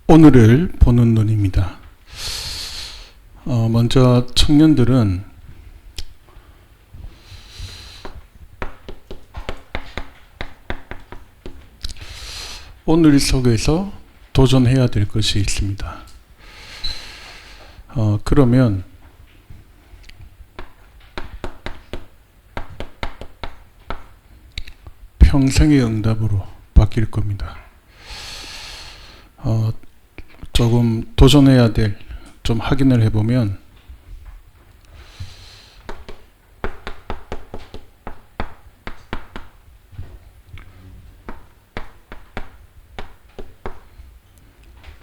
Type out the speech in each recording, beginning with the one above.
오늘을 보는 눈입니다. 먼저 청년들은 오늘 속에서 도전해야 될 것이 있습니다. 그러면 평생의 응답으로 바뀔 겁니다. 조금 도전해야 될, 좀 확인을 해보면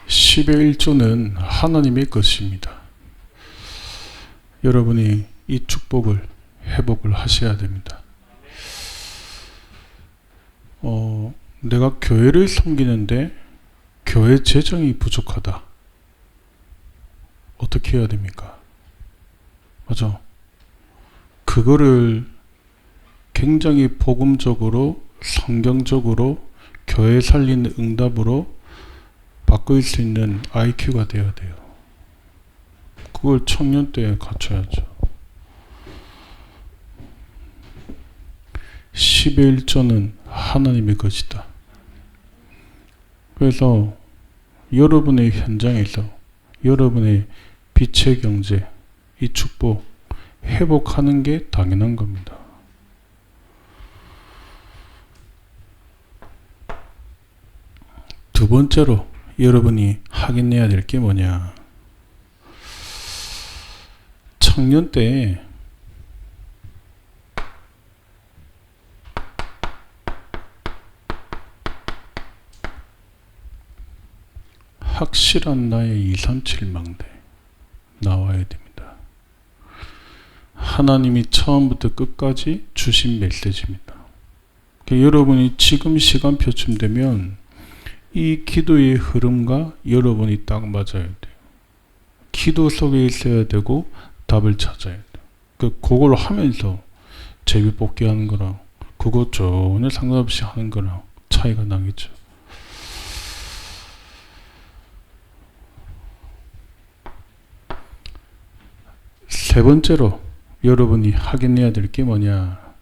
십의 1조는 하나님의 것입니다. 여러분이 이 축복을 회복을 하셔야 됩니다. 내가 교회를 섬기는데 교회 재정이 부족하다. 어떻게 해야 됩니까? 맞아. 그거를 굉장히 복음적으로, 성경적으로, 교회 살리는 응답으로 바꿀 수 있는 IQ가 되어야 돼요. 그걸 청년 때에 갖춰야죠. 10의 1조는 하나님의 것이다. 그래서 여러분의 현장에서 여러분의 빛의 경제, 이 축복 회복하는 게 당연한 겁니다. 두 번째로 여러분이 확인해야 될 게 뭐냐? 청년 때 확실한 나의 237망대 나와야 됩니다. 하나님이 처음부터 끝까지 주신 메시지입니다. 그러니까 여러분이 지금 시간표쯤 되면 이 기도의 흐름과 여러분이 딱 맞아야 돼요. 기도 속에 있어야 되고 답을 찾아야 돼요. 그걸 하면서 제비뽑기 하는 거랑 그거 전혀 상관없이 하는 거랑 차이가 나겠죠. 세 번째로 여러분이 확인해야 될 게 뭐냐?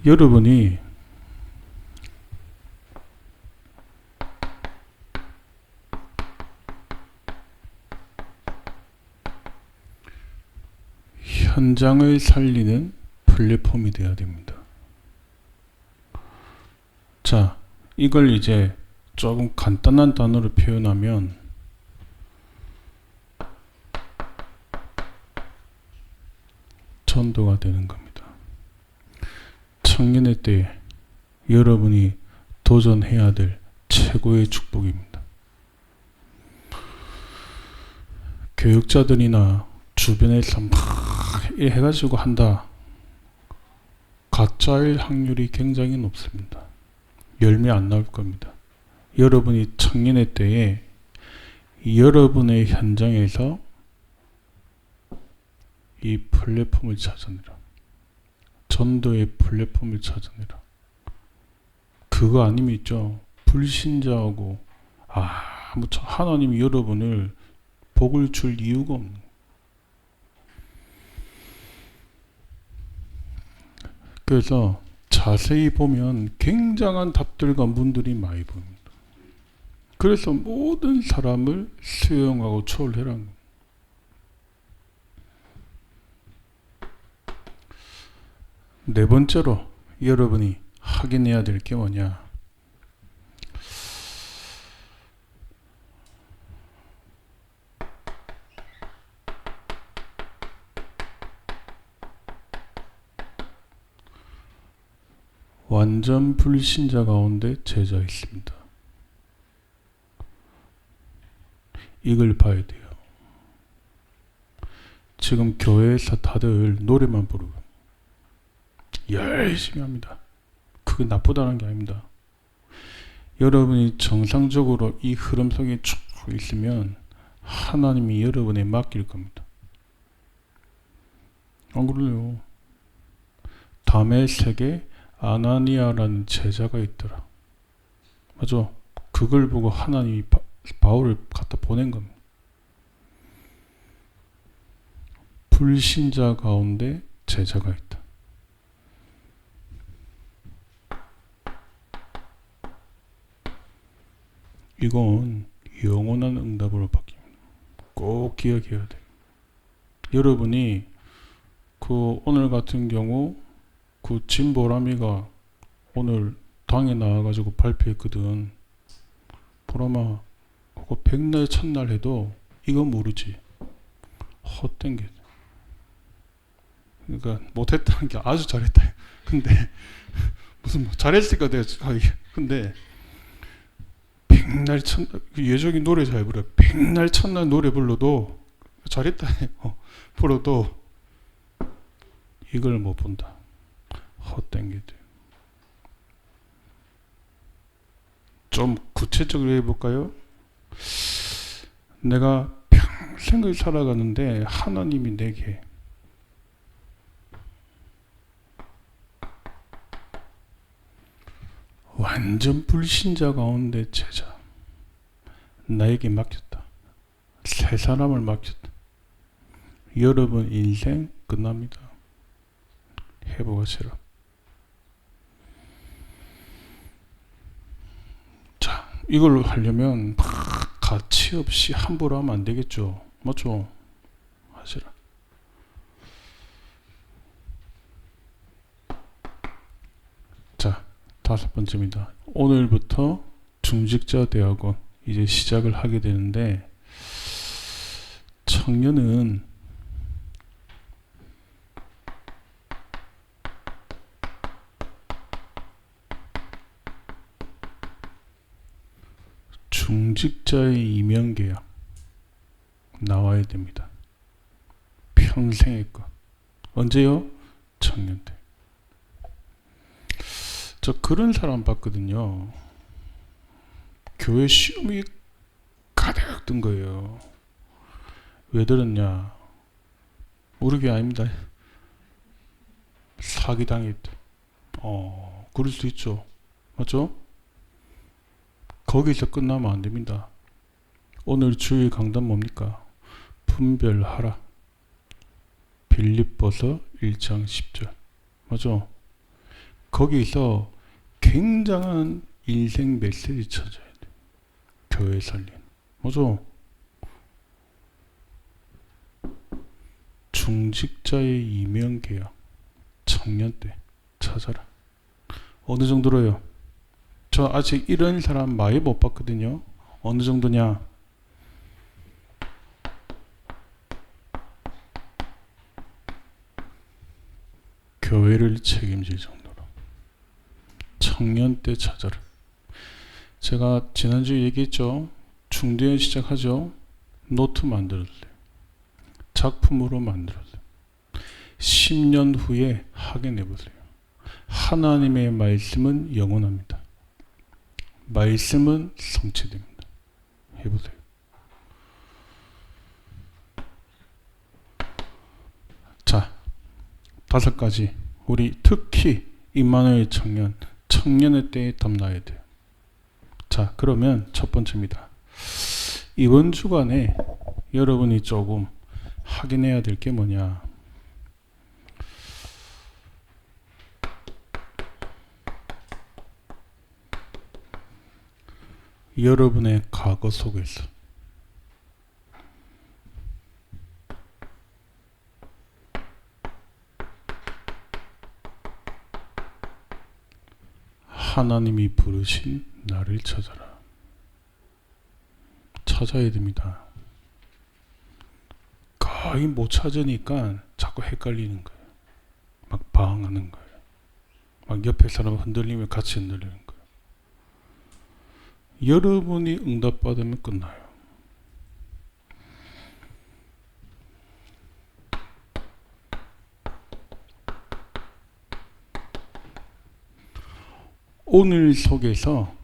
여러분이 현장을 살리는 플랫폼이 되어야 됩니다. 자, 이걸 이제 조금 간단한 단어로 표현하면 전도가 되는 겁니다. 청년의 때에 여러분이 도전해야 될 최고의 축복입니다. 교육자들이나 주변에서 막 해가지고 한다. 가짜일 확률이 굉장히 높습니다. 열매 안 나올 겁니다. 여러분이 청년의 때에 여러분의 현장에서 이 플랫폼을 찾아내라. 전도의 플랫폼을 찾아내라. 그거 아니면 있죠. 불신자하고 하나님이 여러분을 복을 줄 이유가 없는 거예요. 그래서 자세히 보면 굉장한 답들과 문들이 많이 보입니다. 그래서 모든 사람을 수용하고 초월해라는 거예요. 네 번째로 여러분이 확인해야 될 게 뭐냐? 완전 불신자 가운데 제자 있습니다. 이걸 봐야 돼요. 지금 교회에서 다들 노래만 부르고 열심히 합니다. 그게 나쁘다는 게 아닙니다. 여러분이 정상적으로 이 흐름 속에 쭉 있으면 하나님이 여러분에 맡길 겁니다. 안 그래요? 다메섹에 아나니아라는 제자가 있더라. 맞아. 그걸 보고 하나님이 바울을 갖다 보낸 겁니다. 불신자 가운데 제자가 있다. 이건 영원한 응답으로 바뀝니다. 꼭 기억해야 돼요. 여러분이 오늘 같은 경우 진보람이가 오늘 당에 나와가지고 발표했거든. 보람아, 그거 백날 첫날 해도 이거 모르지. 헛된 게. 그러니까 못했다는 게 아주 잘했다. 근데 무슨 잘했으니까 내가 근데 백날 첫날 예정이 노래 잘 불러. 백날 첫날 노래 불러도 잘했다. 불러도 이걸 못 본다. 헛된 게 돼. 좀 구체적으로 해볼까요? 내가 평생을 살아가는데 하나님이 내게 완전 불신자 가운데 제자 나에게 맡겼다. 세 사람을 맡겼다. 여러분 인생 끝납니다. 해보시라. 자, 이걸 하려면 가치 없이 함부로 하면 안 되겠죠. 맞죠? 하시라. 자, 5번째입니다. 오늘부터 중직자 대학원 이제 시작을 하게 되는데, 청년은 중직자의 임용계약 나와야 됩니다. 평생의 것. 언제요? 청년 때. 저 그런 사람 봤거든요. 교회 시험이 가득 뜬 거예요. 왜 들었냐? 우리 게 아닙니다. 사기당했대. 그럴 수 있죠. 맞죠? 거기서 끝나면 안 됩니다. 오늘 주일 강단 뭡니까? 분별하라. 빌립보서 1장 10절. 맞죠? 거기서 굉장한 인생 메시지 찾아야 돼. 교회 살린. 맞죠? 중직자의 임용계약. 청년 때 찾아라. 어느 정도로요? 저 아직 이런 사람 많이 못 봤거든요. 어느 정도냐? 교회를 책임질 정도로. 청년 때 찾아라. 제가 지난주에 얘기했죠. 중대현 시작하죠. 노트 만들었어요. 작품으로 만들었어요. 10년 후에 확인해보세요. 하나님의 말씀은 영원합니다. 말씀은 성취됩니다. 해보세요. 자, 5가지. 우리 특히 임마누엘 청년의 때에 담나야 돼요. 자, 그러면 첫 번째입니다. 이번 주간에 여러분이 조금 확인해야 될 게 뭐냐? 여러분의 과거 속에서 하나님이 부르신 나를 찾아라. 찾아야 됩니다. 거의 못 찾으니까 자꾸 헷갈리는 거예요. 막 방황하는 거예요. 막 옆에 사람 흔들리면 같이 흔들리는 거예요. 여러분이 응답받으면 끝나요. 오늘 속에서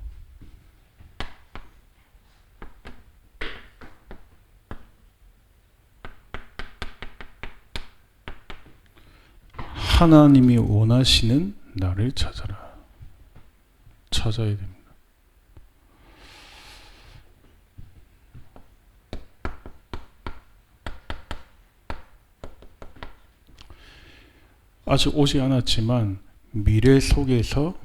하나님이 원하시는 나를 찾아라. 찾아야 됩니다. 아직 오지 않았지만 미래 속에서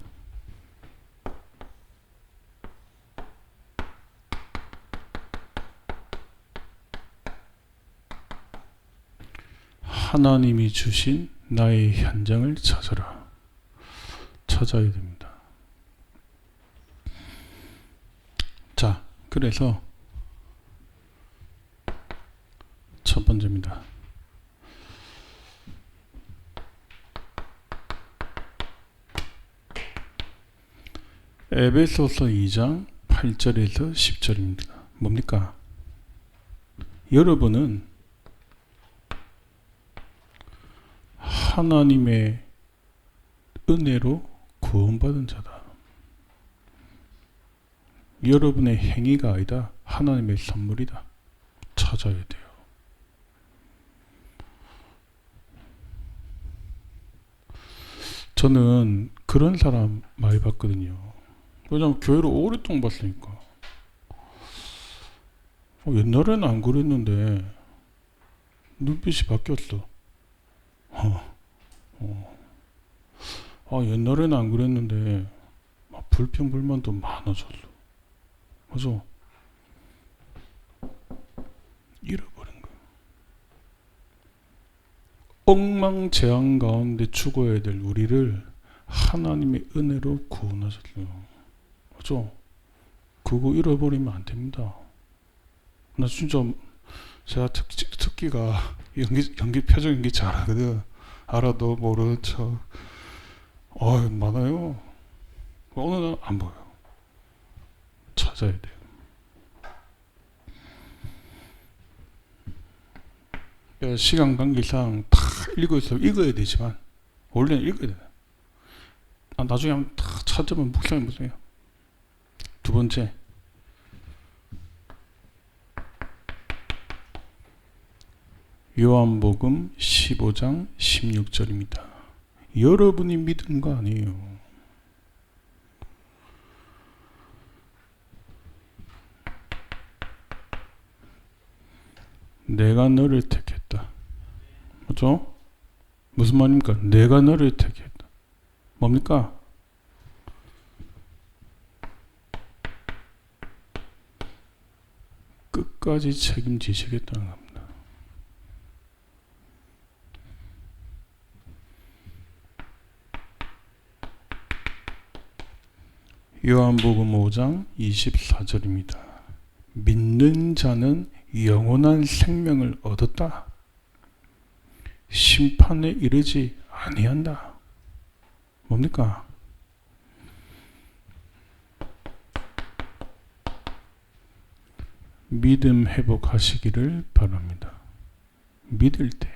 하나님이 주신 나의 현장을 찾아라. 찾아야 됩니다. 자, 그래서 첫 번째입니다. 에베소서 2장 8절에서 10절입니다. 뭡니까? 여러분은 하나님의 은혜로 구원받은 자다. 여러분의 행위가 아니다. 하나님의 선물이다. 찾아야 돼요. 저는 그런 사람 많이 봤거든요. 왜냐면 교회를 오랫동안 봤으니까. 옛날에는 안 그랬는데 눈빛이 바뀌었어. 옛날에는 안 그랬는데 불평불만도 많아졌어. 맞아. 잃어버린 거야. 엉망재앙 가운데 죽어야 될 우리를 하나님의 은혜로 구원하셨어요. 맞아. 그거 잃어버리면 안 됩니다. 나 진짜 제가 특기가 연기 표정 연기 잘하거든. 알아도 모르는 척. 많아요. 오늘은 안 보여. 찾아야 돼요. 시간 관계상 다 읽어야 되지만 원래는 읽어야 돼. 나중에 한번 다 찾으면 묵상해 보세요. 두 번째, 요한복음 15장 16절입니다. 여러분이 믿은 거 아니에요. 내가 너를 택했다. 맞죠? 무슨 말입니까? 내가 너를 택했다. 뭡니까? 끝까지 책임지시겠다는 겁니다. 요한복음 5장 24절입니다. 믿는 자는 영원한 생명을 얻었다. 심판에 이르지 아니한다. 뭡니까? 믿음 회복하시기를 바랍니다. 믿을 때.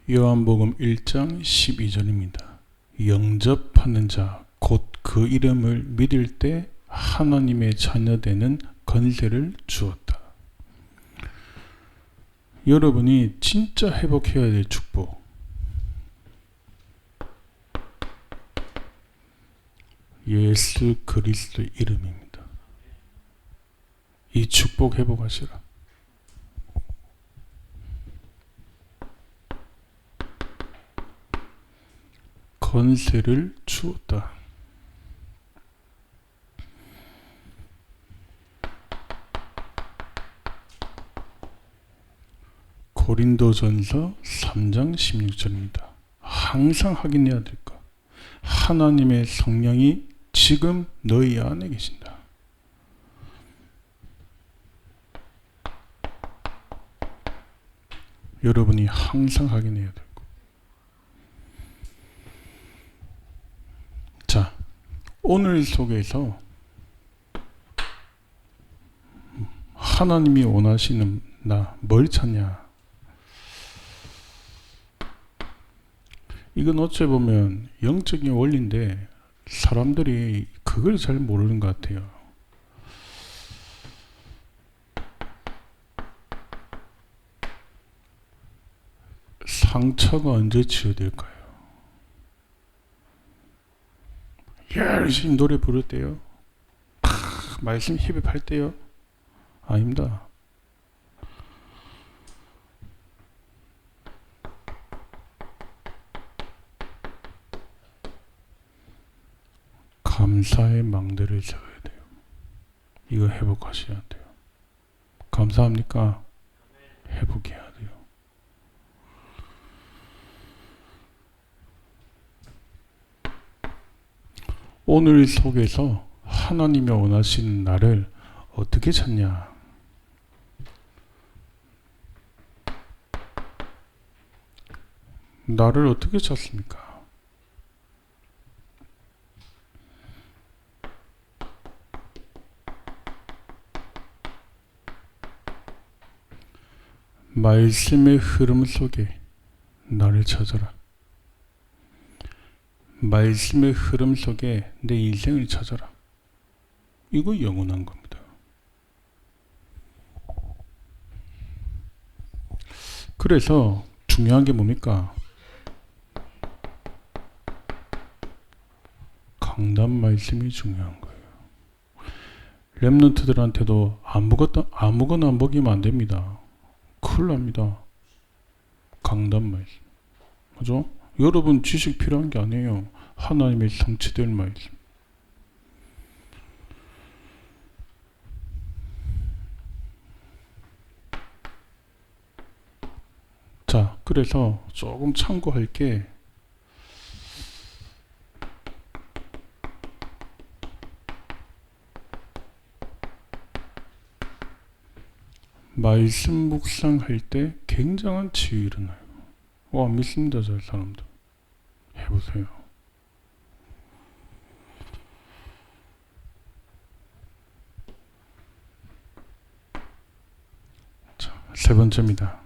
요한복음 1장 12절입니다. 영접하는 자, 곧 그 이름을 믿을 때 하나님의 자녀되는 권세를 주었다. 여러분이 진짜 회복해야 될 축복. 예수 그리스도의 이름입니다. 이 축복 회복하시라. 권세를 주었다. 고린도전서 3장 16절입니다. 항상 확인해야 될 것. 하나님의 성령이 지금 너희 안에 계신다. 여러분이 항상 확인해야 될 것. 자, 오늘 속에서 하나님이 원하시는 나 뭘 찾냐? 이건 어찌 보면 영적인 원리인데 사람들이 그걸 잘 모르는 것 같아요. 상처가 언제 치유될까요? 열심히 노래 부를 때요. 말씀 힙입할 때요? 아닙니다. 감사의 망대를 세워야 돼요. 이거 회복하셔야 돼요. 감사합니까? 회복해야 돼요. 오늘 속에서 하나님이 원하시는 나를 어떻게 찾냐? 나를 어떻게 찾습니까? 말씀의 흐름 속에 나를 찾아라. 말씀의 흐름 속에 내 인생을 찾아라. 이거 영원한 겁니다. 그래서 중요한 게 뭡니까? 강단 말씀이 중요한 거예요. 렘넌트들한테도 아무거나 먹이면 안 됩니다. 큰일 납니다. 강단 말씀. 그죠? 여러분 지식 필요한 게 아니에요. 하나님의 성취될 말씀. 자, 그래서 조금 참고할 게 말씀 묵상할 때 굉장한 치유 일어나요. 와, 믿습니다, 저 사람들. 해보세요. 자, 세 번째입니다.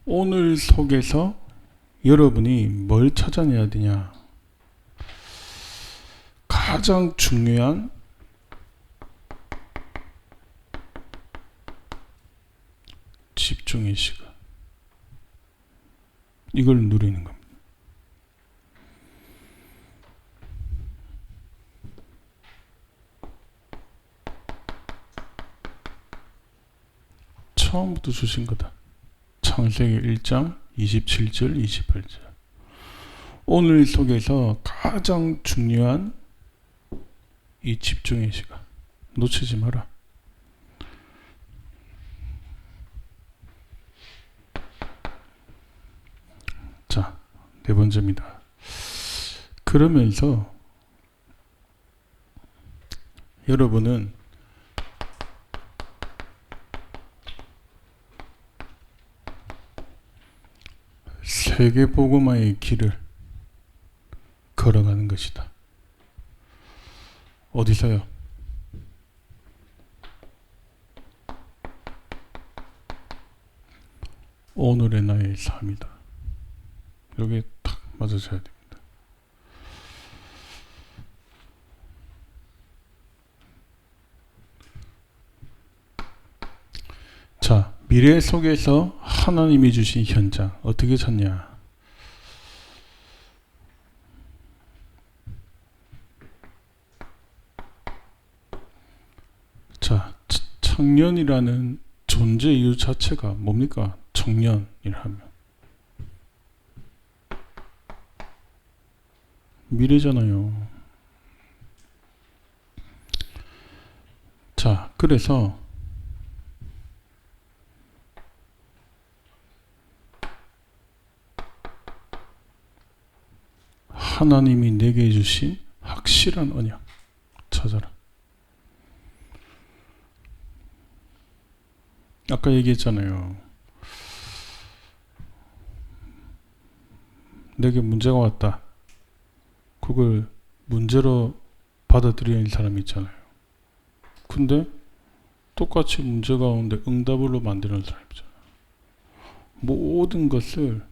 오늘 속에서 여러분이 뭘 찾아내야 되냐? 가장 중요한 집중의 시간. 이걸 누리는 겁니다. 처음부터 주신 거다. 창세기 1장 27절 28절. 오늘 속에서 가장 중요한 이 집중의 시간 놓치지 마라. 자, 네 번째입니다. 그러면서 여러분은 세계복음화의 길을 걸어가는 것이다. 어디서요? 오늘의 나의 삶이다. 여기에 딱 맞아줘야 됩니다. 자, 미래 속에서 하나님이 주신 현장 어떻게 찾냐? 자, 청년이라는 존재 이유 자체가 뭡니까? 청년이라면 미래잖아요. 자, 그래서 하나님이 내게 주신 확실한 언약 찾아라. 아까 얘기했잖아요. 내게 문제가 왔다. 그걸 문제로 받아들이는 사람이 있잖아요. 근데 똑같이 문제가 오는데 응답으로 만드는 사람이 있잖아요. 모든 것을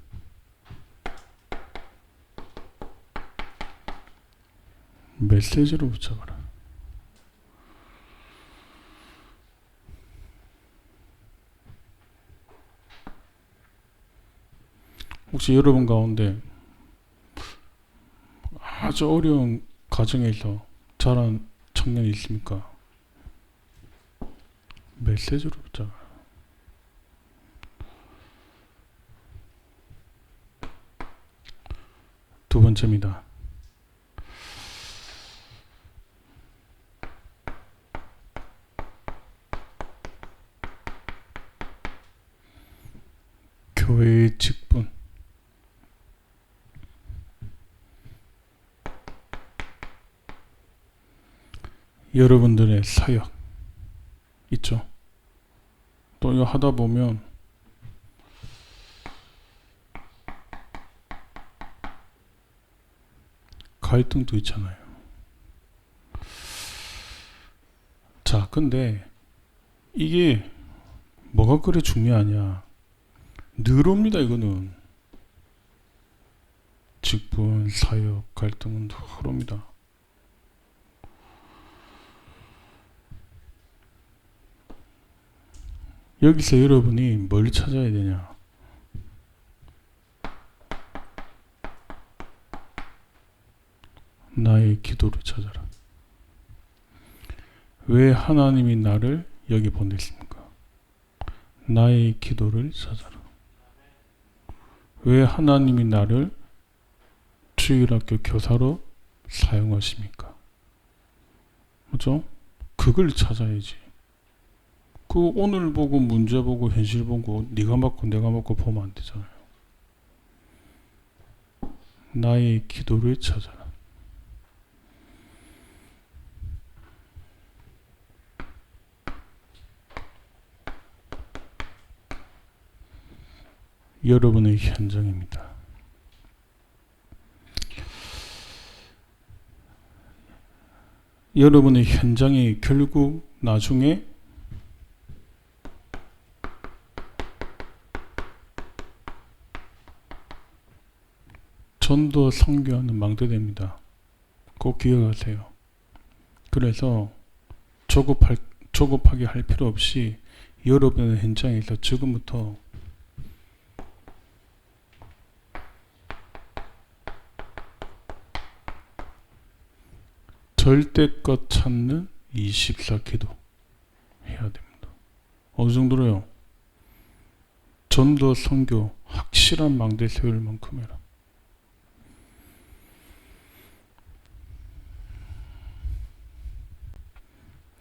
메시지로 붙잡아라. 혹시 여러분 가운데 아주 어려운 가정에서 자란 청년이 있습니까? 메시지로 붙잡아요. 두 번째입니다. 교회의 직분. 여러분들의 사역 있죠. 또 이거 하다 보면 갈등도 있잖아요. 자, 근데 이게 뭐가 그래 중요하냐? 늘 옵니다. 이거는 직분, 사역, 갈등은 늘 옵니다. 여기서 여러분이 뭘 찾아야 되냐? 나의 기도를 찾아라. 왜 하나님이 나를 여기 보냈습니까? 나의 기도를 찾아라. 왜 하나님이 나를 주일학교 교사로 사용하십니까? 그죠? 그걸 찾아야지. 그 오늘 보고 문제 보고 현실 보고 네가 맞고 내가 맞고 보면 안 되잖아요. 나의 기도를 찾아라. 여러분의 현장입니다. 여러분의 현장이 결국 나중에 전도 선교하는 망대됩니다. 꼭 기억하세요. 그래서 조급하게 할 필요 없이 여러분의 현장에서 지금부터 절대껏 찾는 24기도 해야 됩니다. 어느 정도로요? 전도 선교 확실한 망대 세울 만큼 해라.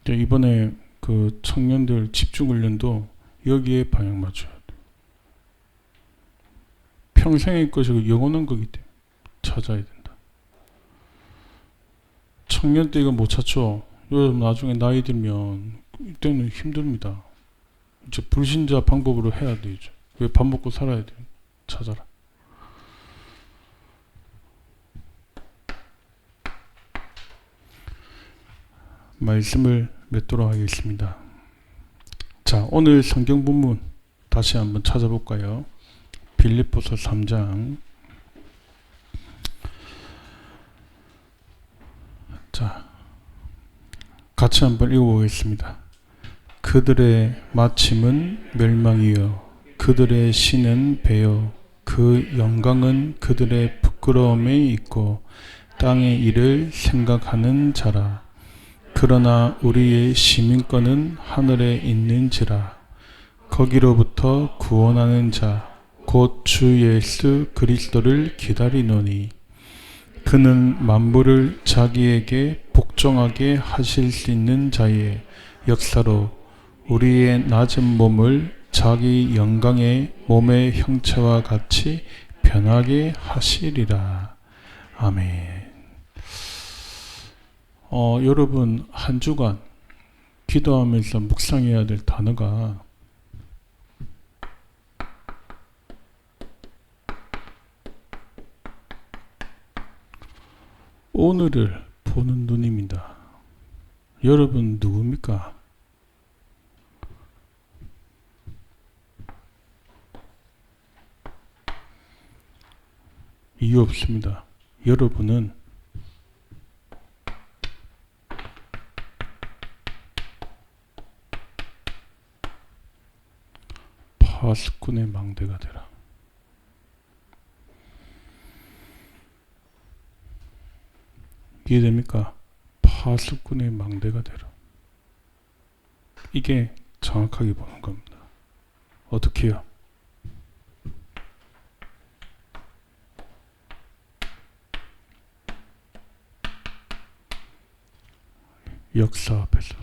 이번에 그 청년들 집중훈련도 여기에 방향 맞춰야 돼요. 평생의 것이고 영원한 거기 때문에 찾아야 된다. 청년 때 이거 못 찾죠. 여러분 나중에 나이 들면 이때는 힘듭니다. 이제 불신자 방법으로 해야 되죠. 왜 밥 먹고 살아야 돼요. 찾아라. 말씀을 맺도록 하겠습니다. 자, 오늘 성경 본문 다시 한번 찾아볼까요? 빌립보서 3장. 자, 같이 한번 읽어보겠습니다. 그들의 마침은 멸망이요 그들의 신은 배요 그 영광은 그들의 부끄러움에 있고 땅의 일을 생각하는 자라. 그러나 우리의 시민권은 하늘에 있는지라. 거기로부터 구원하는 자 곧 주 예수 그리스도를 기다리노니 그는 만물을 자기에게 복종하게 하실 수 있는 자의 역사로 우리의 낮은 몸을 자기 영광의 몸의 형체와 같이 변하게 하시리라. 아멘. 여러분 한 주간 기도하면서 묵상해야 될 단어가 오늘을 보는 눈입니다. 여러분 누굽니까? 이유 없습니다. 여러분은 파수꾼의 망대가 되라. 어디에 됩니까? 파수꾼의 망대가 되라. 이게 정확하게 보는 겁니다. 어떻게 해요? 역사 앞에서.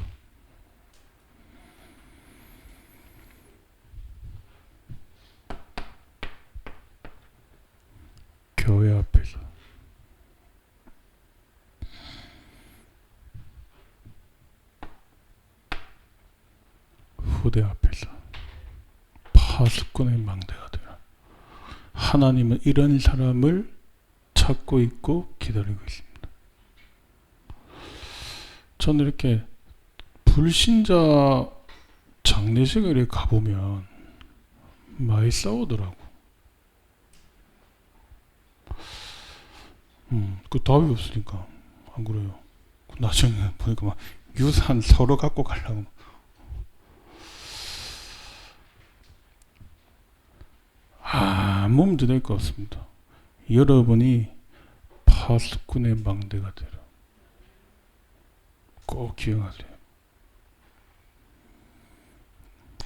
교회 앞에서. 후대 앞에서. 파수꾼의 망대가 되라. 하나님은 이런 사람을 찾고 있고 기다리고 있습니다. 저는 이렇게 불신자 장례식에 가보면 많이 싸우더라고. 그 답이 없으니까. 안 그래요? 나중에 보니까 막 유산 서로 갖고 가려고. 아무 문제 될 것 없습니다. 여러분이 파수꾼의 망대가 되라. 꼭 기억하세요.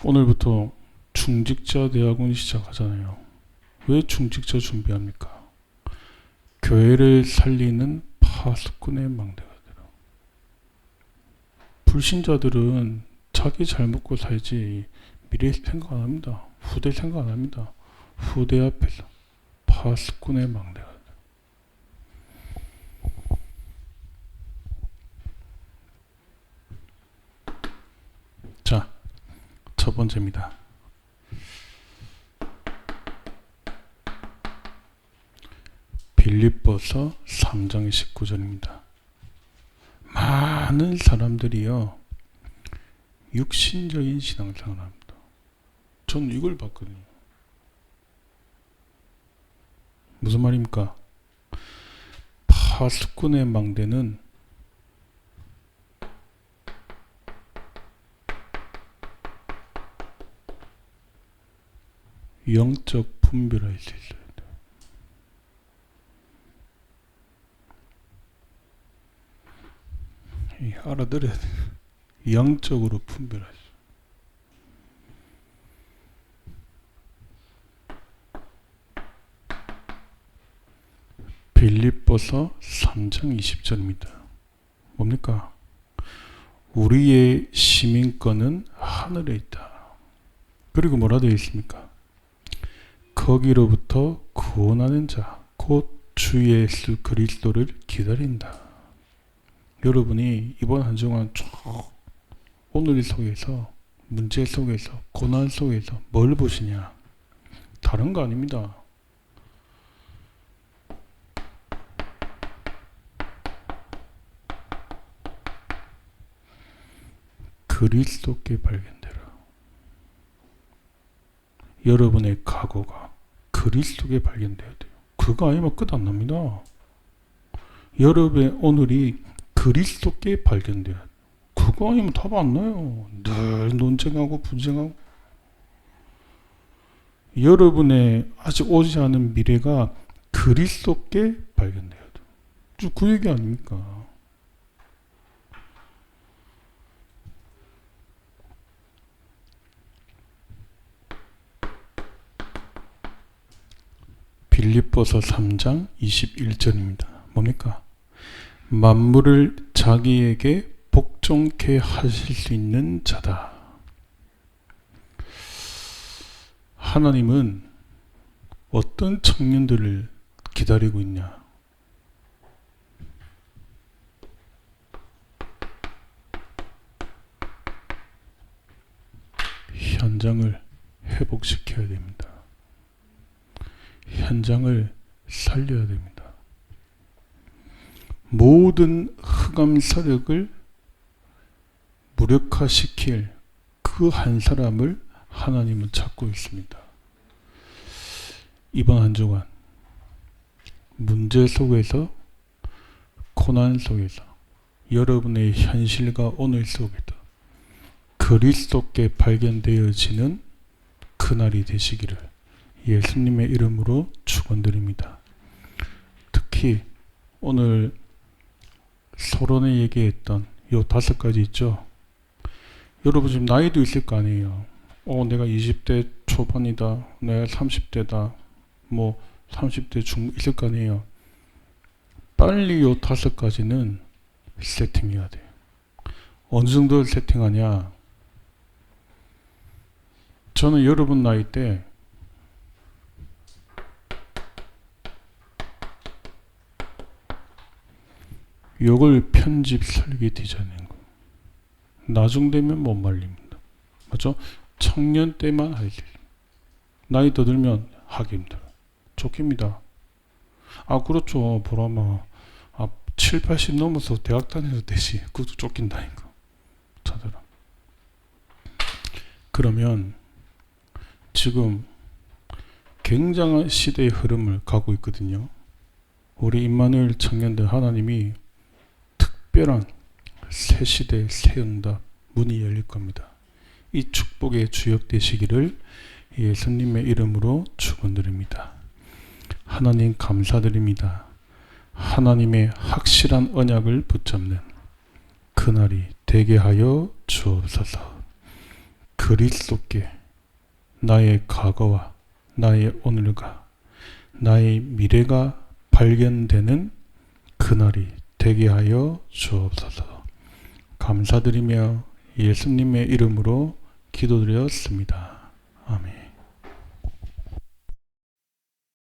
오늘부터 중직자 대학원 시작하잖아요. 왜 중직자 준비합니까? 교회를 살리는 파수꾼의 망대가 되라. 불신자들은 자기 잘 먹고 살지 미래 생각 안 합니다. 후대 생각 안 합니다. 후대 앞에서 파수꾼의 망대가 되라. 자, 첫 번째입니다. 빌립보서 3장 19절입니다. 많은 사람들이요 육신적인 신앙생활을 합니다. 저는 이걸 봤거든요. 무슨 말입니까? 파수꾼의 망대는 영적 분별할 수 있어요. 알아들어야 돼요. 영적으로 분별할 수. 빌립보서 3장 20절입니다. 뭡니까? 우리의 시민권은 하늘에 있다. 그리고 뭐라 되어 있습니까? 거기로부터 구원하는 자, 곧 주 예수 그리스도를 기다린다. 여러분이 이번 한 주간 쭉 오늘 속에서, 문제 속에서, 고난 속에서 뭘 보시냐? 다른 거 아닙니다. 그리스도께 발견되라. 여러분의 각오가 그리스도께 발견돼야 돼요. 그거 아니면 끝 안 납니다. 여러분의 오늘이 그리스도께 발견돼야 돼요. 그거 아니면 답 안 나요. 늘 논쟁하고 분쟁하고. 여러분의 아직 오지 않은 미래가 그리스도께 발견돼야 돼요. 그 얘기 아닙니까? 빌립보서 3장 21절입니다. 뭡니까? 만물을 자기에게 복종케 하실 수 있는 자다. 하나님은 어떤 청년들을 기다리고 있냐? 현장을 회복시켜야 됩니다. 현장을 살려야 됩니다. 모든 흑암 세력을 무력화시킬 그 한 사람을 하나님은 찾고 있습니다. 이번 한 주간 문제 속에서, 고난 속에서, 여러분의 현실과 오늘 속에도 그리스도께 발견되어지는 그날이 되시기를 예수님의 이름으로 축원드립니다. 특히 오늘 서론에 얘기했던 요 5가지 있죠. 여러분 지금 나이도 있을 거 아니에요. 내가 20대 초반이다, 내가 30대다, 뭐 30대 중 있을 거 아니에요. 빨리 요 5가지는 세팅해야 돼요. 어느 정도 세팅하냐? 저는 여러분 나이 때 요걸 편집, 설계, 디자인하는 거. 나중 되면 못 말립니다. 맞죠? 청년 때만 할 일. 나이 더 들면 하기 힘들어. 좋깁니다. 그렇죠. 보라마. 7, 80 넘어서 대학 다녀도 되지. 그것도 쫓긴다니까. 찾아라. 그러면 지금 굉장한 시대의 흐름을 가고 있거든요. 우리 임마누엘 청년들 하나님이 특별한 새 시대, 새 응답 문이 열릴 겁니다. 이 축복의 주역 되시기를 예수님의 이름으로 축원드립니다. 하나님 감사드립니다. 하나님의 확실한 언약을 붙잡는 그날이 되게 하여 주옵소서. 그리스도께 나의 과거와 나의 오늘과 나의 미래가 발견되는 그날이 되게 하여 주옵소서. 감사드리며 예수님의 이름으로 기도드렸습니다. 아멘.